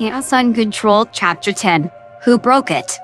Yes, Uncontrolled Chapter 10. Who broke it?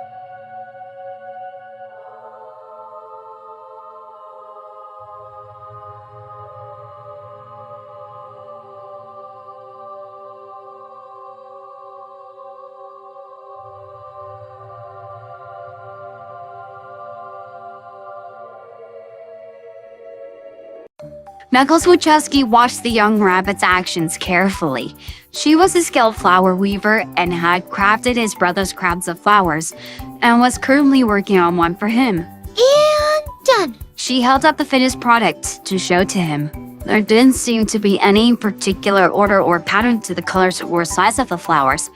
Knuckles Wachowski watched the young rabbit's actions carefully. She was a skilled flower weaver and had crafted his brother's crowns of flowers, and was currently working on one for him. And done. She held up the finished product to show to him. There didn't seem to be any particular order or pattern to the colors or size of the flowers,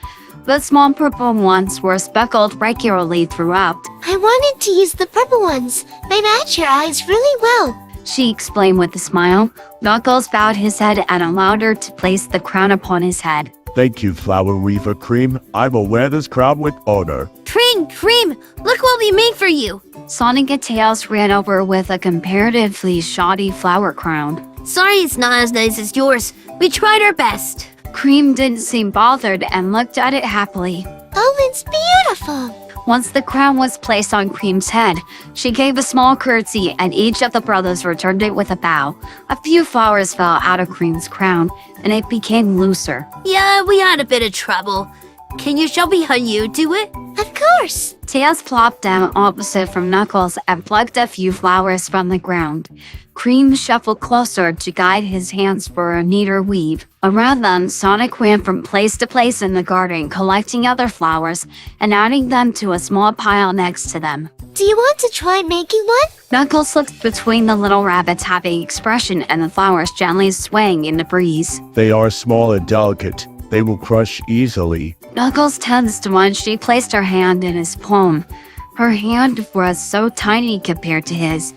but small purple ones were speckled regularly throughout. I wanted to use the purple ones. They match your eyes really well. She explained with a smile. Knuckles bowed his head and allowed her to place the crown upon his head. Thank you, Flower Weaver Cream. I will wear this crown with honor. Cream, look what we made for you. Sonic and Tails ran over with a comparatively shoddy flower crown. Sorry it's not as nice as yours. We tried our best. Cream didn't seem bothered and looked at it happily. Oh, it's beautiful. Once the crown was placed on Cream's head, she gave a small curtsy and each of the brothers returned it with a bow. A few flowers fell out of Cream's crown and it became looser. Yeah, we had a bit of trouble. Can you show me how you do it? Of course. Tails plopped down opposite from Knuckles and plucked a few flowers from the ground. Cream shuffled closer to guide his hands for a neater weave. Around them, Sonic ran from place to place in the garden, collecting other flowers and adding them to a small pile next to them. Do you want to try making one? Knuckles looked between the little rabbit's happy expression and the flowers gently swaying in the breeze. They are small and delicate. They will crush easily. Knuckles tensed when she placed her hand in his palm. Her hand was so tiny compared to his,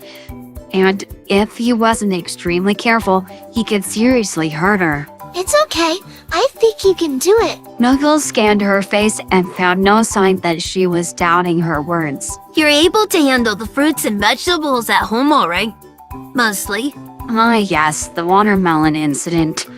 and if he wasn't extremely careful, he could seriously hurt her. It's okay. I think you can do it. Knuckles scanned her face and found no sign that she was doubting her words. You're able to handle the fruits and vegetables at home, all right? Mostly. Yes, the watermelon incident.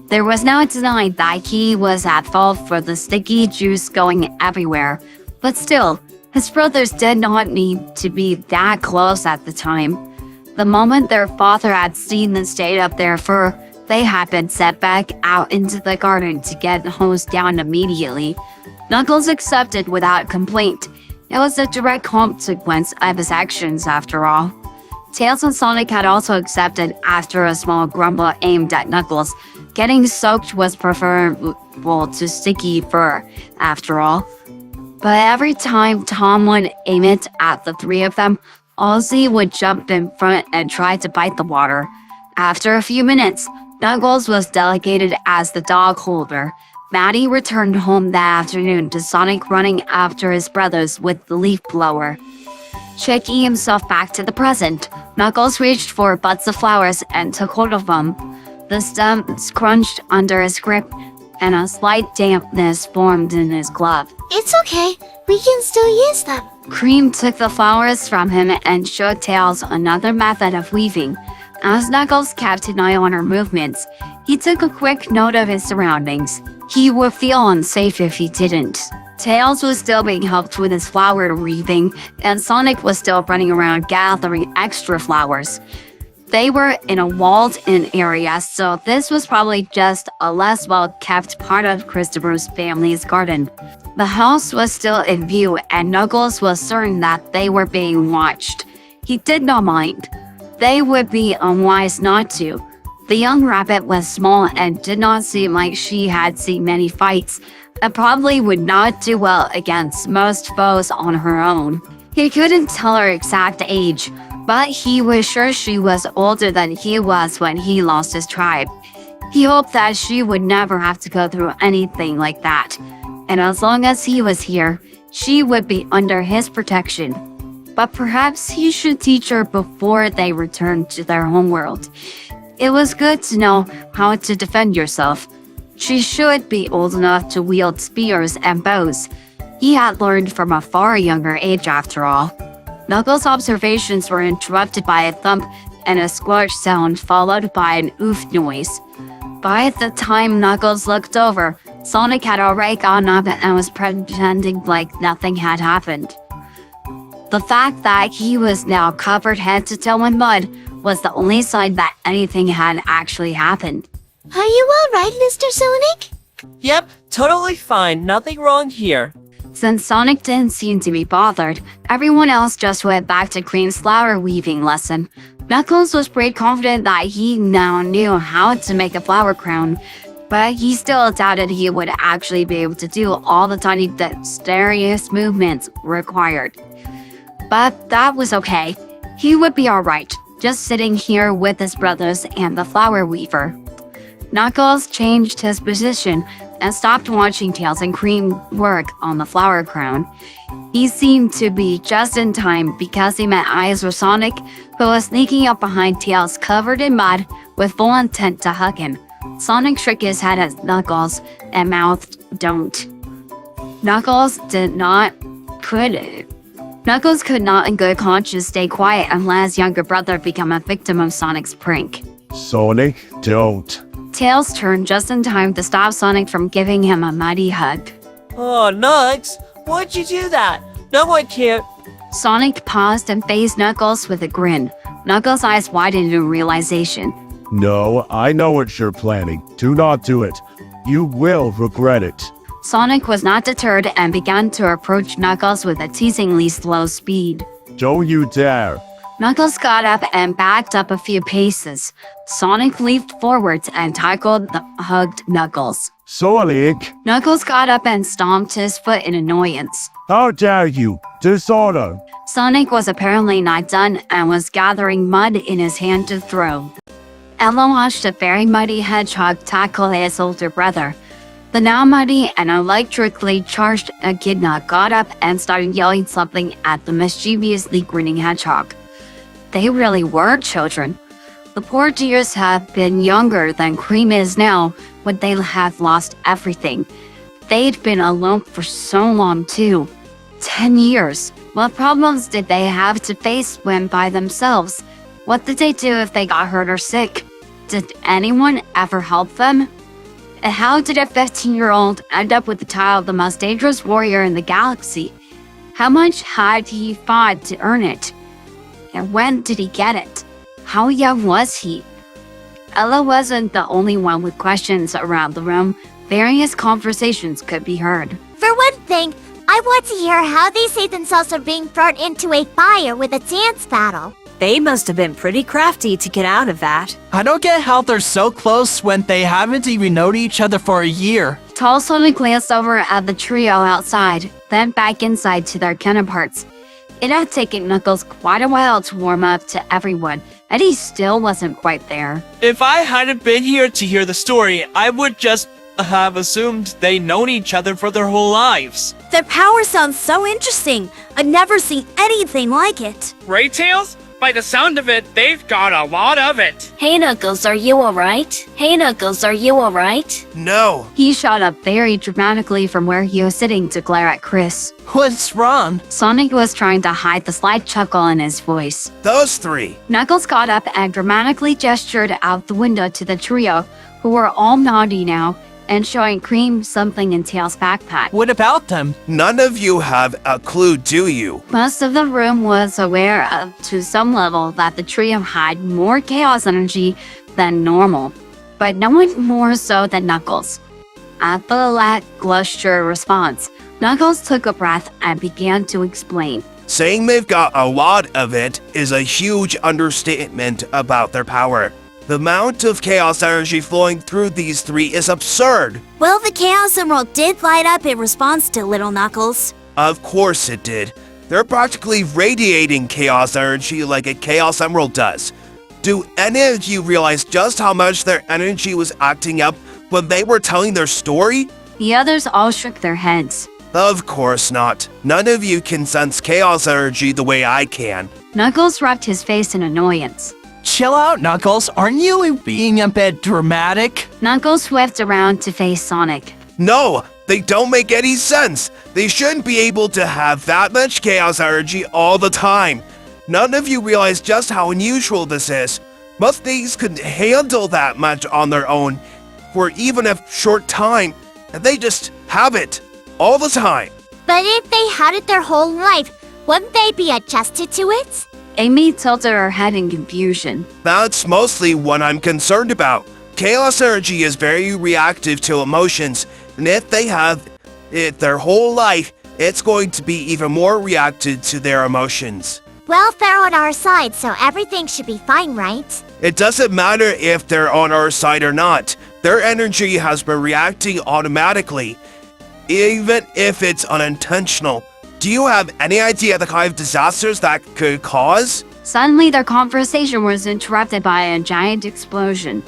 There was no denying that he was at fault for the sticky juice going everywhere. But still, his brothers did not need to be that close at the time. The moment their father had seen the state of their fur, they had been set back out into the garden to get hosed down immediately. Knuckles accepted without complaint. It was a direct consequence of his actions after all. Tails and Sonic had also accepted after a small grumble aimed at Knuckles. Getting soaked was preferable to sticky fur, after all. But every time Tom would aim it at the three of them, Ozzy would jump in front and try to bite the water. After a few minutes, Knuckles was delegated as the dog holder. Maddie returned home that afternoon to Sonic running after his brothers with the leaf blower. Shaking himself back to the present, Knuckles reached for buds of flowers and took hold of them. The stems crunched under his grip, and a slight dampness formed in his glove. It's okay. We can still use them. Cream took the flowers from him and showed Tails another method of weaving. As Knuckles kept an eye on her movements, he took a quick note of his surroundings. He would feel unsafe if he didn't. Tails was still being helped with his flower weaving, and Sonic was still running around gathering extra flowers. They were in a walled-in area, so this was probably just a less well-kept part of Christopher's family's garden. The house was still in view, and Knuckles was certain that they were being watched. He did not mind. They would be unwise not to. The young rabbit was small and did not seem like she had seen many fights, and probably would not do well against most foes on her own. He couldn't tell her exact age, but he was sure she was older than he was when he lost his tribe. He hoped that she would never have to go through anything like that, and as long as he was here, she would be under his protection. But perhaps he should teach her before they returned to their homeworld. It was good to know how to defend yourself. She should be old enough to wield spears and bows. He had learned from a far younger age after all. Knuckles' observations were interrupted by a thump and a squelch sound followed by an oof noise. By the time Knuckles looked over, Sonic had already gotten up and was pretending like nothing had happened. The fact that he was now covered head to toe in mud was the only sign that anything had actually happened. Are you alright, Mr. Sonic? Yep, totally fine. Nothing wrong here. Since Sonic didn't seem to be bothered, everyone else just went back to Cream's flower weaving lesson. Knuckles was pretty confident that he now knew how to make a flower crown, but he still doubted he would actually be able to do all the tiny dexterous movements required. But that was okay. He would be alright, just sitting here with his brothers and the flower weaver. Knuckles changed his position and stopped watching Tails and Cream work on the flower crown. He seemed to be just in time because he met eyes with Sonic, who was sneaking up behind Tails covered in mud with full intent to hug him. Sonic shook his head at Knuckles and mouthed, "Don't." Knuckles could not in good conscience stay quiet and let his younger brother become a victim of Sonic's prank. Sonic, don't. Tails turned just in time to stop Sonic from giving him a mighty hug. Oh, Nugs, why'd you do that? No one can't. Sonic paused and faced Knuckles with a grin. Knuckles' eyes widened in realization. No, I know what you're planning. Do not do it. You will regret it. Sonic was not deterred and began to approach Knuckles with a teasingly slow speed. Don't you dare. Knuckles got up and backed up a few paces. Sonic leaped forwards and tackled the hugged Knuckles. Sonic, Knuckles got up and stomped his foot in annoyance. how dare you? Dishonor. Sonic was apparently not done and was gathering mud in his hand to throw. Ella watched a very muddy hedgehog tackle his older brother. The now muddy and electrically charged echidna got up and started yelling something at the mischievously grinning hedgehog. They really were children. The poor dears have been younger than Cream is now, when they have lost everything. They'd been alone for so long too. 10 years. What problems did they have to face when by themselves? What did they do if they got hurt or sick? Did anyone ever help them? And how did a 15-year-old end up with the title of the most dangerous warrior in the galaxy? How much had he fought to earn it? And when did he get it? How young was he? Ella wasn't the only one with questions around the room. Various conversations could be heard. For one thing, I want to hear how they saved themselves from being thrown into a fire with a dance battle. They must have been pretty crafty to get out of that. I don't get how they're so close when they haven't even known each other for a year. Tall Sonic glanced over at the trio outside, then back inside to their counterparts. It had taken Knuckles quite a while to warm up to everyone, and he still wasn't quite there. If I hadn't been here to hear the story, I would just have assumed they'd known each other for their whole lives. Their power sounds so interesting. I've never seen anything like it. Right, Tails? By the sound of it, they've got a lot of it. Hey Knuckles, are you alright? Hey Knuckles, are you alright? No. He shot up very dramatically from where he was sitting to glare at Chris. What's wrong? Sonic was trying to hide the slight chuckle in his voice. Those three. Knuckles got up and dramatically gestured out the window to the trio, who were all naughty now, and showing Cream something in Tails' backpack. What about them? None of you have a clue, do you? Most of the room was aware of, to some level, that the trio had more chaos energy than normal, but no one more so than Knuckles. At the lackluster response, Knuckles took a breath and began to explain. Saying they've got a lot of it is a huge understatement about their power. The amount of chaos energy flowing through these three is absurd. Well, the Chaos Emerald did light up in response to Little Knuckles. Of course it did. They're practically radiating chaos energy like a Chaos Emerald does. Do any of you realize just how much their energy was acting up when they were telling their story? The others all shook their heads. Of course not. None of you can sense chaos energy the way I can. Knuckles rubbed his face in annoyance. Chill out, Knuckles. Aren't you being a bit dramatic? Knuckles whipped around to face Sonic. No, they don't make any sense. They shouldn't be able to have that much chaos energy all the time. None of you realize just how unusual this is. Most things couldn't handle that much on their own for even a short time. and they just have it all the time. But if they had it their whole life, wouldn't they be adjusted to it? Amy tilted her head in confusion. That's mostly what I'm concerned about. Chaos energy is very reactive to emotions, and if they have it their whole life, it's going to be even more reactive to their emotions. Well, they're on our side, so everything should be fine, right? It doesn't matter if they're on our side or not. Their energy has been reacting automatically, even if it's unintentional. Do you have any idea the kind of disasters that could cause? Suddenly, their conversation was interrupted by a giant explosion.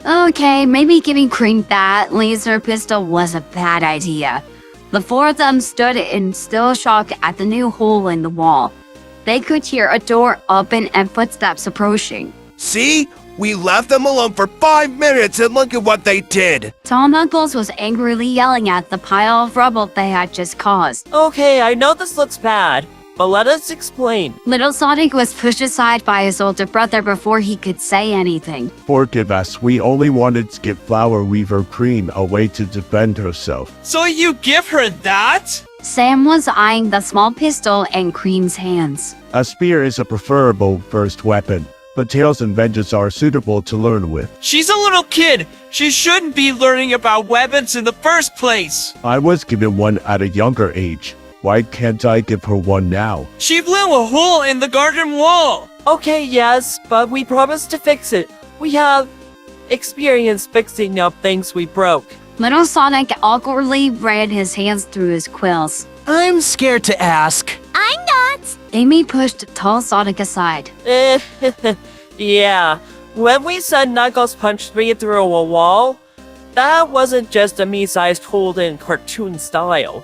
Okay, maybe giving Cream that laser pistol was a bad idea. The four of them stood in still shock at the new hole in the wall. They could hear a door open and footsteps approaching. See? We left them alone for 5 minutes and look at what they did. Tall Knuckles was angrily yelling at the pile of rubble they had just caused. Okay, I know this looks bad, but let us explain. Little Sonic was pushed aside by his older brother before he could say anything. Forgive us, we only wanted to give Flower Weaver Cream a way to defend herself. So you give her that? Sam was eyeing the small pistol in Cream's hands. A spear is a preferable first weapon, but Tails and Vengeance are suitable to learn with. She's a little kid. She shouldn't be learning about weapons in the first place. I was given one at a younger age. Why can't I give her one now? She blew a hole in the garden wall. Okay, yes, but we promised to fix it. We have experience fixing up things we broke. Little Sonic awkwardly ran his hands through his quills. I'm scared to ask. I'm not. Amy pushed tall Sonic aside. Yeah, when we said Knuckles punched me through a wall, that wasn't just a me-sized hole in cartoon style.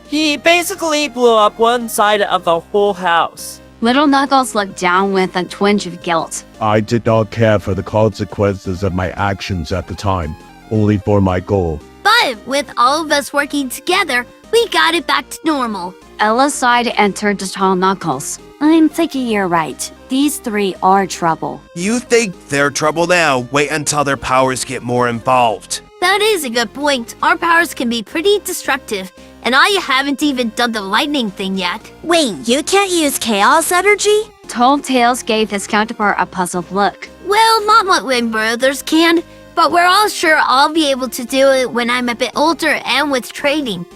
He basically blew up one side of the whole house. Little Knuckles looked down with a twinge of guilt. I did not care for the consequences of my actions at the time, only for my goal. But with all of us working together, we got it back to normal. Ella sighed and turned to Tall Knuckles. I'm thinking you're right. These three are trouble. You think they're trouble now, wait until their powers get more involved. That is a good point. Our powers can be pretty destructive, and I haven't even done the lightning thing yet. Wait, you can't use chaos energy? Tall Tails gave his counterpart a puzzled look. Well, not what Wind Brothers can, but we're all sure I'll be able to do it when I'm a bit older and with training.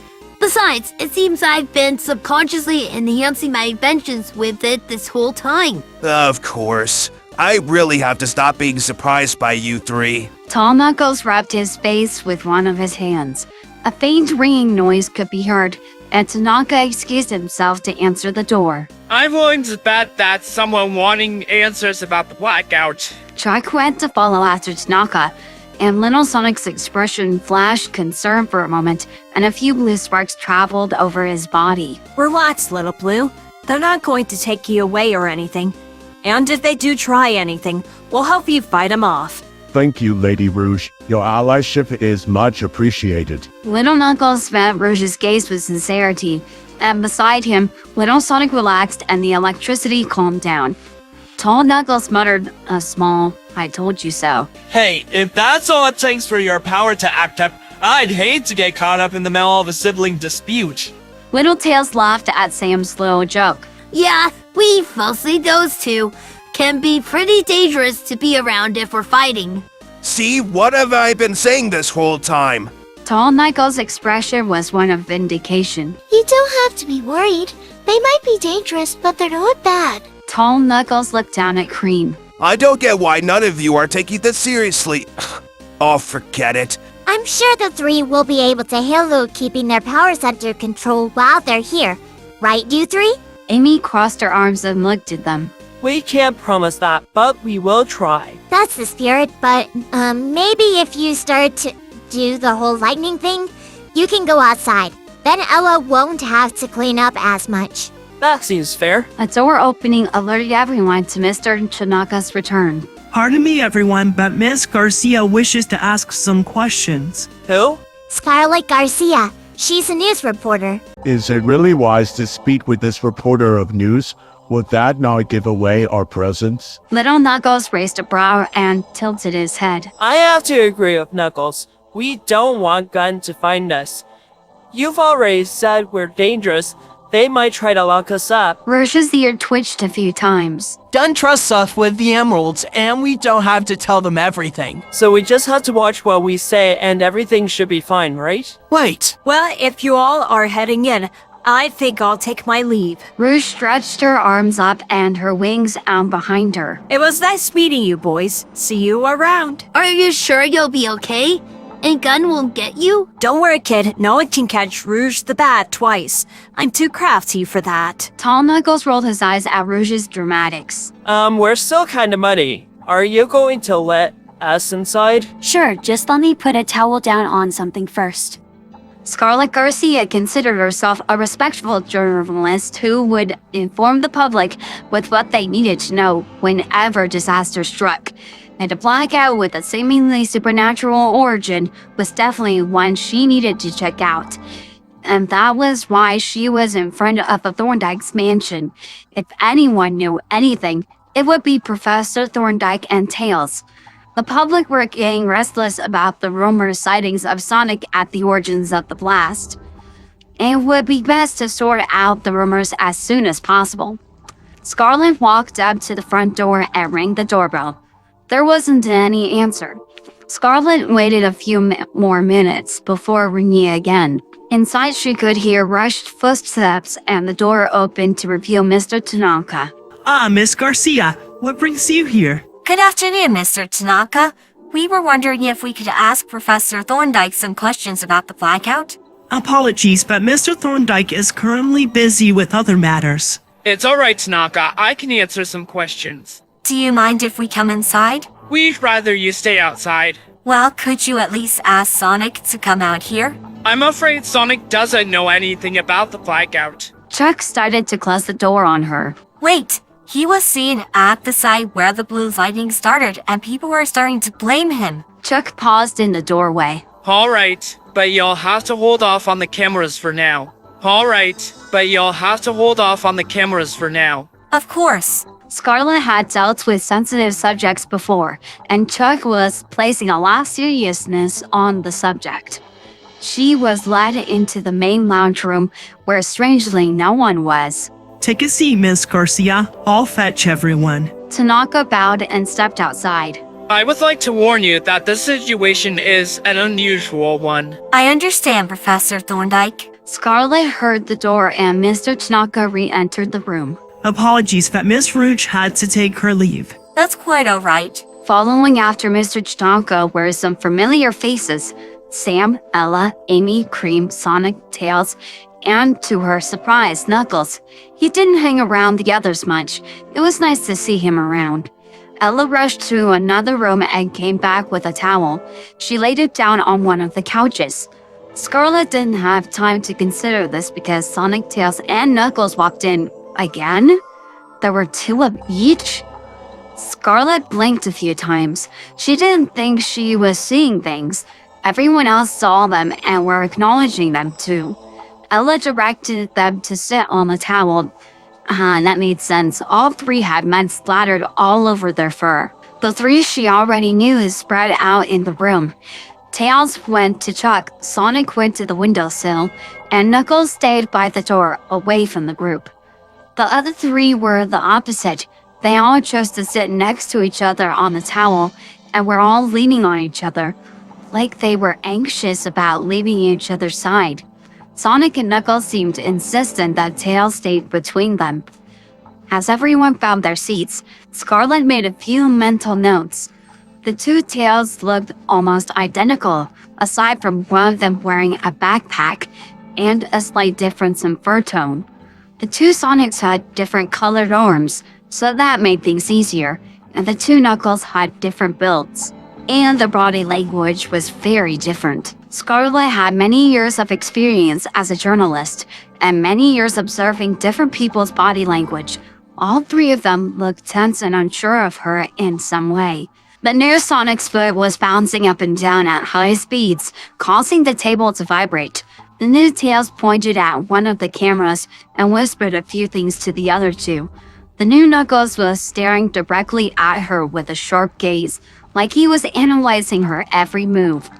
Besides, it seems I've been subconsciously enhancing my inventions with it this whole time. Of course. I really have to stop being surprised by you three. Tall Knuckles rubbed his face with one of his hands. A faint ringing noise could be heard, and Tanaka excused himself to answer the door. I'm willing to bet that's someone wanting answers about the blackout. Chuck went to follow after Tanaka, and Little Sonic's expression flashed concern for a moment, and a few blue sparks traveled over his body. Relax, Little Blue. They're not going to take you away or anything. And if they do try anything, we'll help you fight them off. Thank you, Lady Rouge. Your allyship is much appreciated. Little Knuckles met Rouge's gaze with sincerity, and beside him, Little Sonic relaxed and the electricity calmed down. Tall Knuckles muttered a small, "I told you so." Hey, if that's all it takes for your power to act up, I'd hate to get caught up in the middle of a sibling dispute. Little Tails laughed at Sam's little joke. Yeah, we, mostly those two, can be pretty dangerous to be around if we're fighting. See, what have I been saying this whole time? Tall Knuckles' expression was one of vindication. You don't have to be worried. They might be dangerous, but they're not bad. Tall Knuckles looked down at Cream. I don't get why none of you are taking this seriously. Oh, forget it. I'm sure the three will be able to handle keeping their powers under control while they're here. Right, you three? Amy crossed her arms and looked at them. We can't promise that, but we will try. That's the spirit, but maybe if you start to do the whole lightning thing, you can go outside. Then Ella won't have to clean up as much. That seems fair. A door opening alerted everyone to Mr. Tanaka's return. Pardon me, everyone, but Miss Garcia wishes to ask some questions. Who? Scarlett Garcia. She's a news reporter. Is it really wise to speak with this reporter of news? Would that not give away our presence? Little Knuckles raised a brow and tilted his head. I have to agree with Knuckles. We don't want Gun to find us. You've already said we're dangerous. They might try to lock us up. Rouge's ear twitched a few times. Gun trusts us with the emeralds, and we don't have to tell them everything. So we just have to watch what we say and everything should be fine, right? Wait, Well, if you all are heading in, I think I'll take my leave. Rouge stretched her arms up and her wings out behind her. It was nice meeting you, boys. See you around. Are you sure you'll be okay? And Gun won't get you? Don't worry, kid. No one can catch Rouge the Bat twice. I'm too crafty for that. Tall Knuckles rolled his eyes at Rouge's dramatics. We're still kinda muddy. Are you going to let us inside? Sure, just let me put a towel down on something first. Scarlet Garcia considered herself a respectful journalist who would inform the public with what they needed to know whenever disaster struck. And a blackout with a seemingly supernatural origin was definitely one she needed to check out. And that was why she was in front of the Thorndyke's mansion. If anyone knew anything, it would be Professor Thorndyke and Tails. The public were getting restless about the rumored sightings of Sonic at the origins of the blast. It would be best to sort out the rumors as soon as possible. Scarlet walked up to the front door and rang the doorbell. There wasn't any answer. Scarlet waited a few more minutes before ringing again. Inside, she could hear rushed footsteps and the door opened to reveal Mr. Tanaka. Ah, Miss Garcia, what brings you here? Good afternoon, Mr. Tanaka. We were wondering if we could ask Professor Thorndyke some questions about the blackout. Apologies, but Mr. Thorndyke is currently busy with other matters. It's alright, Tanaka. I can answer some questions. Do you mind if we come inside? We'd rather you stay outside. Well, could you at least ask Sonic to come out here? I'm afraid Sonic doesn't know anything about the blackout. Chuck started to close the door on her. Wait, he was seen at the site where the blue lightning started and people were starting to blame him. Chuck paused in the doorway. Alright, but you'll have to hold off on the cameras for now. Alright, but you'll have to hold off on the cameras for now. Of course. Scarlet had dealt with sensitive subjects before, and Chuck was placing a lot of seriousness on the subject. She was led into the main lounge room, where strangely no one was. Take a seat, Miss Garcia. I'll fetch everyone. Tanaka bowed and stepped outside. I would like to warn you that this situation is an unusual one. I understand, Professor Thorndyke. Scarlet heard the door and Mr. Tanaka re-entered the room. Apologies, but Miss Rouge had to take her leave. That's quite alright. Following after Mr. Tanaka were some familiar faces. Sam, Ella, Amy, Cream, Sonic, Tails, and to her surprise, Knuckles. He didn't hang around the others much. It was nice to see him around. Ella rushed to another room and came back with a towel. She laid it down on one of the couches. Scarlet didn't have time to consider this because Sonic, Tails, and Knuckles walked in. Again? There were two of each? Scarlet blinked a few times. She didn't think she was seeing things. Everyone else saw them and were acknowledging them too. Ella directed them to sit on the towel. That made sense. All three had mud splattered all over their fur. The three she already knew is spread out in the room. Tails went to Chuck, Sonic went to the windowsill, and Knuckles stayed by the door, away from the group. The other three were the opposite. They all chose to sit next to each other on the towel, and were all leaning on each other, like they were anxious about leaving each other's side. Sonic and Knuckles seemed insistent that Tails stayed between them. As everyone found their seats, Scarlet made a few mental notes. The two Tails looked almost identical, aside from one of them wearing a backpack and a slight difference in fur tone. The two Sonics had different colored arms, so that made things easier, and the two Knuckles had different builds. And the body language was very different. Scarlet had many years of experience as a journalist, and many years observing different people's body language. All three of them looked tense and unsure of her in some way. The new Sonic's foot was bouncing up and down at high speeds, causing the table to vibrate. The new Tails pointed at one of the cameras and whispered a few things to the other two. The new Knuckles was staring directly at her with a sharp gaze, like he was analyzing her every move.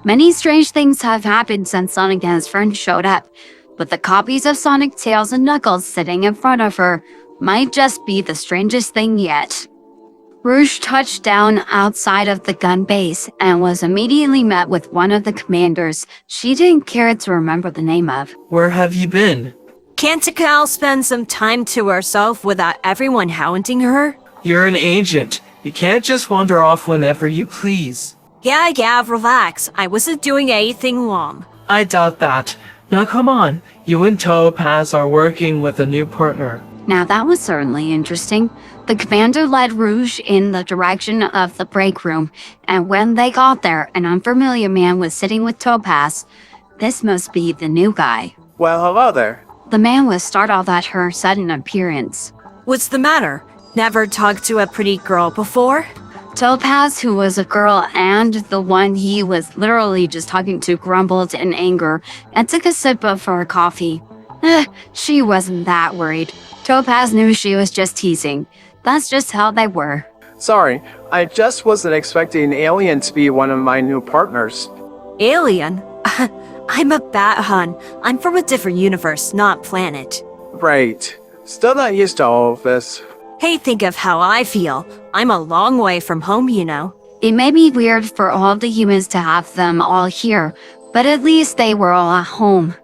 Many strange things have happened since Sonic and his friends showed up, but the copies of Sonic, Tails, and Knuckles sitting in front of her might just be the strangest thing yet. Rouge touched down outside of the gun base and was immediately met with one of the commanders she didn't care to remember the name of. Where have you been? Can't a gal spend some time to herself without everyone hounding her? You're an agent. You can't just wander off whenever you please. Yeah, relax. I wasn't doing anything wrong. I doubt that. Now come on. You and Topaz are working with a new partner. Now that was certainly interesting. The commander led Rouge in the direction of the break room, and when they got there, an unfamiliar man was sitting with Topaz. This must be the new guy. Well, hello there. The man was startled at her sudden appearance. What's the matter? Never talked to a pretty girl before? Topaz, who was a girl and the one he was literally just talking to, grumbled in anger and took a sip of her coffee. She wasn't that worried. Topaz knew she was just teasing. That's just how they were. Sorry, I just wasn't expecting an alien to be one of my new partners. Alien? I'm a bat, hun. I'm from a different universe, not planet. Right. Still not used to all of this. Hey, think of how I feel. I'm a long way from home, you know. It may be weird for all the humans to have them all here, but at least they were all at home.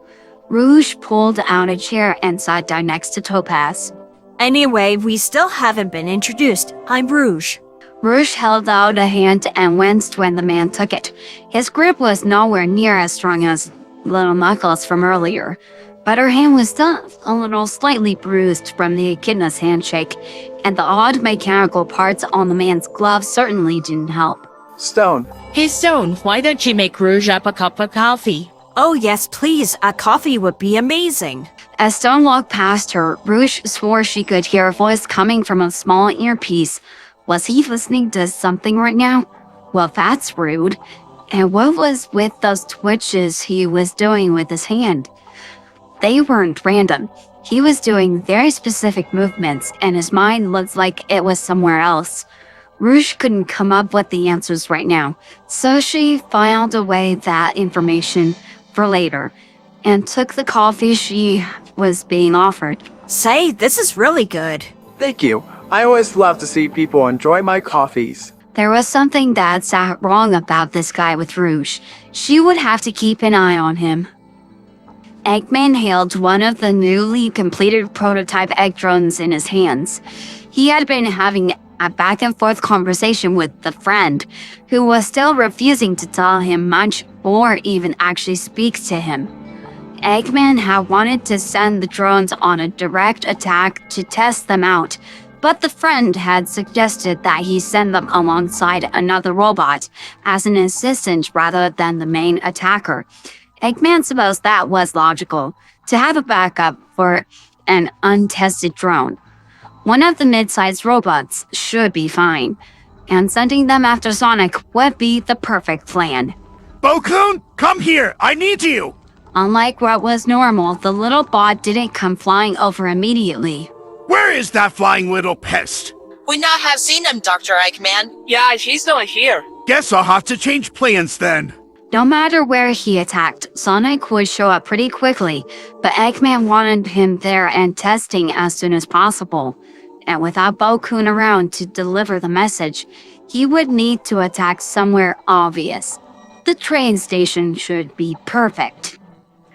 Rouge pulled out a chair and sat down next to Topaz. Anyway, we still haven't been introduced. I'm Rouge. Rouge held out a hand and winced when the man took it. His grip was nowhere near as strong as little Knuckles from earlier, but her hand was still a little slightly bruised from the echidna's handshake, and the odd mechanical parts on the man's gloves certainly didn't help. Stone. Hey Stone, why don't you make Rouge up a cup of coffee? Oh yes, please. A coffee would be amazing. As Stone walked past her, Rouge swore she could hear a voice coming from a small earpiece. Was he listening to something right now? Well, that's rude. And what was with those twitches he was doing with his hand? They weren't random. He was doing very specific movements, and his mind looked like it was somewhere else. Rouge couldn't come up with the answers right now, so she filed away that information for later and took the coffee she was being offered. Say, this is really good. Thank you. I always love to see people enjoy my coffees. There was something that sat wrong about this guy with Rouge. She would have to keep an eye on him. Eggman held one of the newly completed prototype egg drones in his hands. He had been having a back-and-forth conversation with the friend, who was still refusing to tell him much or even actually speak to him. Eggman had wanted to send the drones on a direct attack to test them out, but the friend had suggested that he send them alongside another robot as an assistant rather than the main attacker. Eggman supposed that was logical, to have a backup for an untested drone. One of the mid-sized robots should be fine, and sending them after Sonic would be the perfect plan. Bo-kun, come here! I need you! Unlike what was normal, the little bot didn't come flying over immediately. Where is that flying little pest? We not have seen him, Dr. Eggman. Yeah, he's not here. Guess I'll have to change plans then. No matter where he attacked, Sonic would show up pretty quickly, but Eggman wanted him there and testing as soon as possible. And without Bo-kun around to deliver the message, he would need to attack somewhere obvious. The train station should be perfect.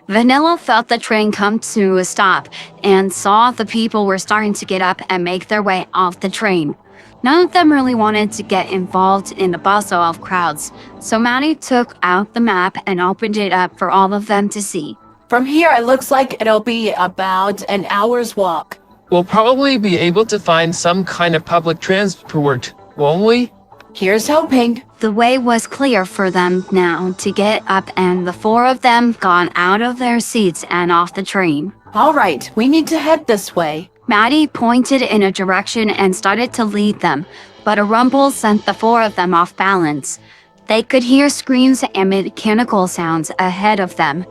Vanilla felt the train come to a stop and saw the people were starting to get up and make their way off the train. None of them really wanted to get involved in the bustle of crowds, so Maddie took out the map and opened it up for all of them to see. From here, it looks like it'll be about an hour's walk. We'll probably be able to find some kind of public transport, won't we? Here's hoping. The way was clear for them now to get up, and the four of them got out of their seats and off the train. All right, we need to head this way. Maddie pointed in a direction and started to lead them, but a rumble sent the four of them off balance. They could hear screams and mechanical sounds ahead of them.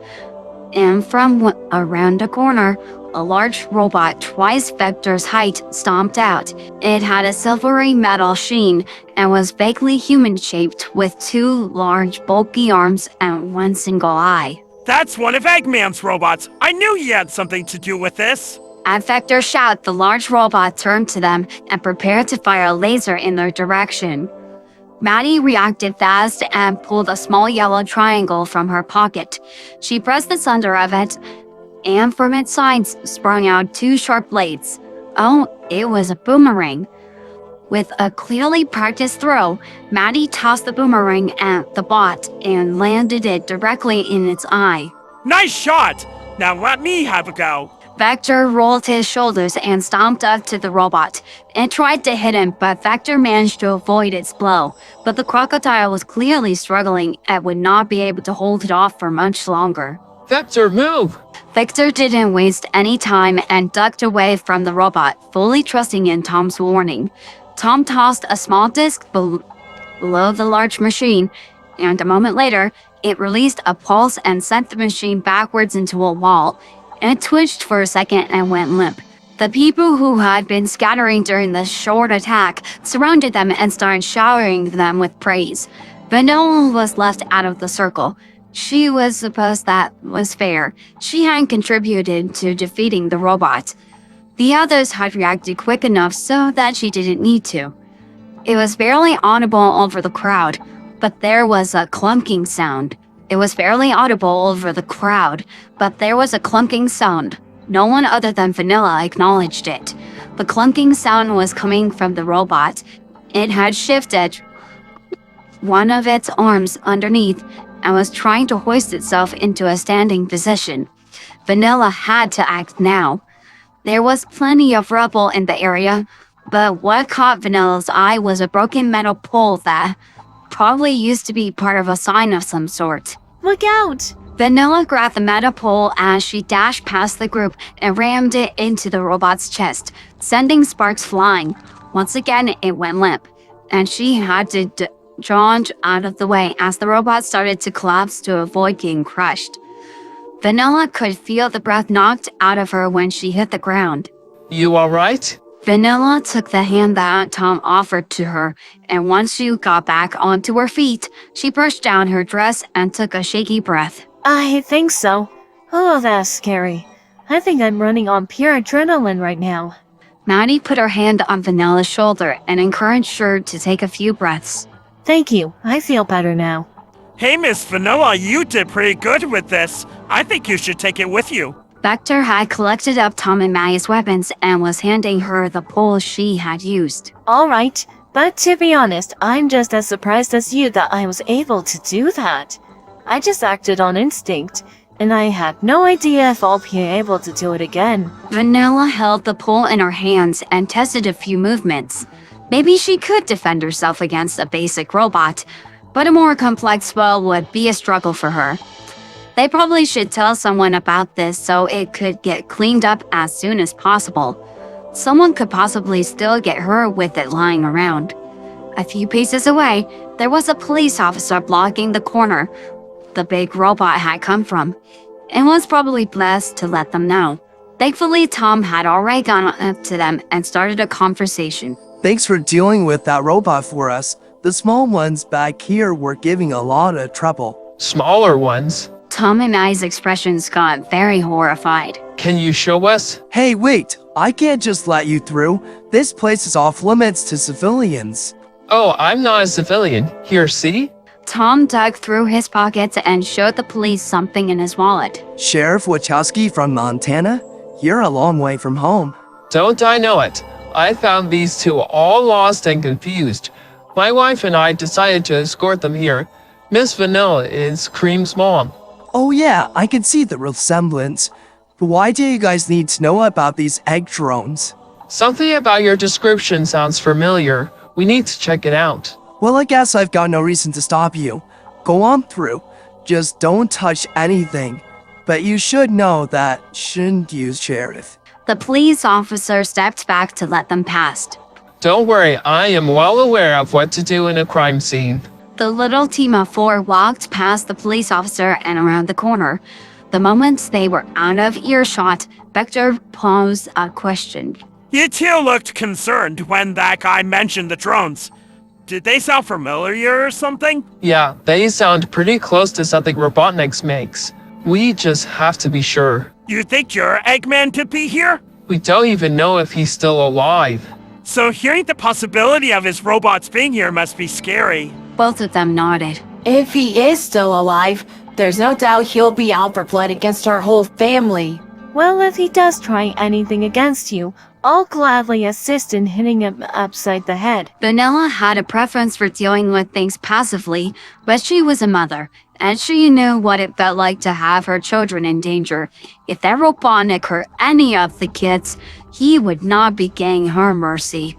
And from around a corner, a large robot twice Vector's height stomped out. It had a silvery metal sheen and was vaguely human-shaped with 2 large bulky arms and 1 single eye. That's one of Eggman's robots. I knew he had something to do with this. At Vector's shout, the large robot turned to them and prepared to fire a laser in their direction. Maddie reacted fast and pulled a small yellow triangle from her pocket. She pressed the center of it, and from its sides sprung out 2 sharp blades. Oh, it was a boomerang. With a clearly practiced throw, Maddie tossed the boomerang at the bot and landed it directly in its eye. Nice shot! Now let me have a go. Vector rolled his shoulders and stomped up to the robot. It tried to hit him, but Vector managed to avoid its blow. But the crocodile was clearly struggling and would not be able to hold it off for much longer. Vector, move! Victor didn't waste any time and ducked away from the robot, fully trusting in Tom's warning. Tom tossed a small disc below the large machine, and a moment later, it released a pulse and sent the machine backwards into a wall. It twitched for a second and went limp. The people who had been scattering during the short attack surrounded them and started showering them with praise. Vanilla was left out of the circle. She was supposed that was fair. She hadn't contributed to defeating the robot. The others had reacted quick enough so that she didn't need to. It was barely audible over the crowd, but there was a clunking sound. It was barely audible over the crowd, but there was a clunking sound. No one other than Vanilla acknowledged it. The clunking sound was coming from the robot. It had shifted one of its arms underneath and was trying to hoist itself into a standing position. Vanilla had to act now. There was plenty of rubble in the area, but what caught Vanilla's eye was a broken metal pole that probably used to be part of a sign of some sort. Look out! Vanilla grabbed the metal pole as she dashed past the group and rammed it into the robot's chest, sending sparks flying. Once again, it went limp, and she had to dodge out of the way as the robot started to collapse to avoid getting crushed. Vanilla could feel the breath knocked out of her when she hit the ground. You alright? Vanilla took the hand that Tom offered to her, and once she got back onto her feet, she brushed down her dress and took a shaky breath. I think so. Oh, that's scary. I think I'm running on pure adrenaline right now. Maddie put her hand on Vanilla's shoulder and encouraged her to take a few breaths. Thank you. I feel better now. Hey, Miss Vanilla, you did pretty good with this. I think you should take it with you. Vector had collected up Tom and Maddie's weapons and was handing her the pole she had used. Alright, but to be honest, I'm just as surprised as you that I was able to do that. I just acted on instinct, and I had no idea if I'll be able to do it again. Vanilla held the pole in her hands and tested a few movements. Maybe she could defend herself against a basic robot, but a more complex foe would be a struggle for her. They probably should tell someone about this so it could get cleaned up as soon as possible. Someone could possibly still get her with it lying around. A few paces away, there was a police officer blocking the corner the big robot had come from, and was probably blessed to let them know. Thankfully, Tom had already gone up to them and started a conversation. Thanks for dealing with that robot for us. The small ones back here were giving a lot of trouble. Smaller ones? Tom and I's expressions got very horrified. Can you show us? Hey, wait! I can't just let you through. This place is off limits to civilians. Oh, I'm not a civilian. Here, see? Tom dug through his pockets and showed the police something in his wallet. Sheriff Wachowski from Montana? You're a long way from home. Don't I know it? I found these two all lost and confused. My wife and I decided to escort them here. Miss Vanilla is Cream's mom. Oh yeah, I can see the resemblance. But why do you guys need to know about these egg drones? Something about your description sounds familiar. We need to check it out. Well, I guess I've got no reason to stop you. Go on through. Just don't touch anything. But you should know that shouldn't use Sheriff. The police officer stepped back to let them pass. Don't worry, I am well aware of what to do in a crime scene. The little team of 4 walked past the police officer and around the corner. The moment they were out of earshot, Vector posed a question. You two looked concerned when that guy mentioned the drones. Did they sound familiar or something? Yeah, they sound pretty close to something Robotnik's makes. We just have to be sure. You think your Eggman to be here? We don't even know if he's still alive. So hearing the possibility of his robots being here must be scary. Both of them nodded. If he is still alive, there's no doubt he'll be out for blood against our whole family. Well, if he does try anything against you, I'll gladly assist in hitting him upside the head. Vanilla had a preference for dealing with things passively, but she was a mother, and she knew what it felt like to have her children in danger. If that Robotnik hurt any of the kids, he would not be getting her mercy.